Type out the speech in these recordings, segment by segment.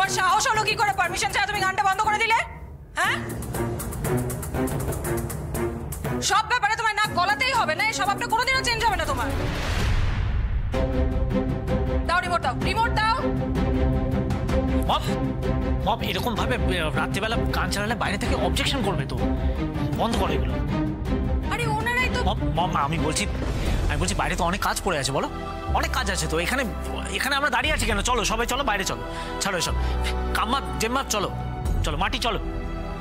তোমার সাহস হলো কি করে পারমিশন ছাড়া তুমি গানটা বন্ধ করে দিলে? হ্যাঁ, সব ব্যাপারে তোমার নাক গলাতেই হবে না, এই স্বভাবটা কোনোদিনও চেঞ্জ হবে না তোমার। দাও রিমোট, দাও রিমোট দাও। মম এরকম ভাবে রাত্রিবেলা গান চালালে বাইরে থেকে অবজেকশন করবে, তো বন্ধ করো এগুলো। আরে ওনারাই তো। মম আমি বলছি বাইরে তো অনেক কাজ পড়ে আছে, বলো অনেক কাজ আছে তো। এখানে আমরা দাঁড়িয়ে আছি কেন? চলো সবাই, চলো বাইরে চলো, ছাড়ো এসব। কাম্মা জেম্মা চলো, চলো মাটি চলো,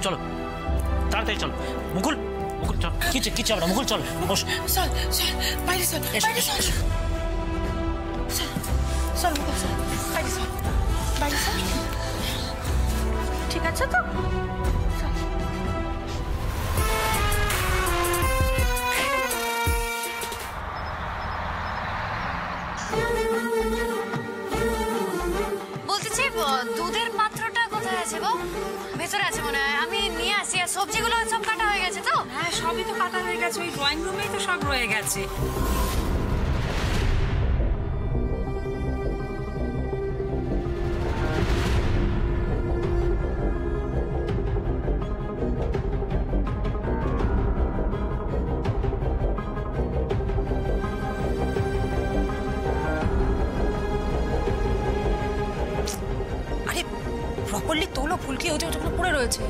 চলো তাড়াতাড়ি চলো। মুকুল চল, কিছু আমরা মুকুল চল, বস চল চল বাইরে চল, বাইরে চল, চল মুকুল চল, বাইরে চল, বাইরে চল। ঠিক আছে তো? বলতেছি দুধের পাত্রটা কোথায় আছে গো? ভেতরে আছে মনে হয়, আমি নিয়ে আসি। আর সবজিগুলো সব কাটা হয়ে গেছে তো? হ্যাঁ সবই তো কাটা হয়ে গেছে, ওই ড্রয়িং রুমেই তো সব রয়ে গেছে। প্রপারলি তোলো, ফুলকি ওগুলো পড়ে রয়েছে,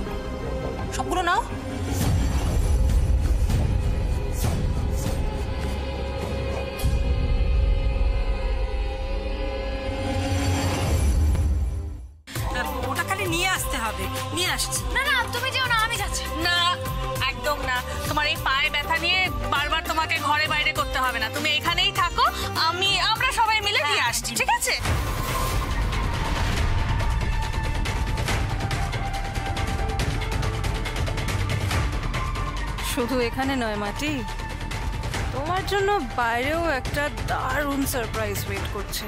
সবগুলো নাও। ওটা খালি নিয়ে আসতে হবে, নিয়ে আসছি। না না তুমি যেও না, আমি যাচ্ছি। না একদম না, তোমার এই পায়ে ব্যথা নিয়ে বারবার তোমাকে ঘরে বাইরে করতে হবে না, তুমি এখানেই থাকো, আমরা সবাই মিলে দিয়ে আসছি, ঠিক আছে? শুধু এখানে নয় মাটি, তোমার জন্য বাইরেও একটা দারুণ সারপ্রাইজ ওয়েট করছে।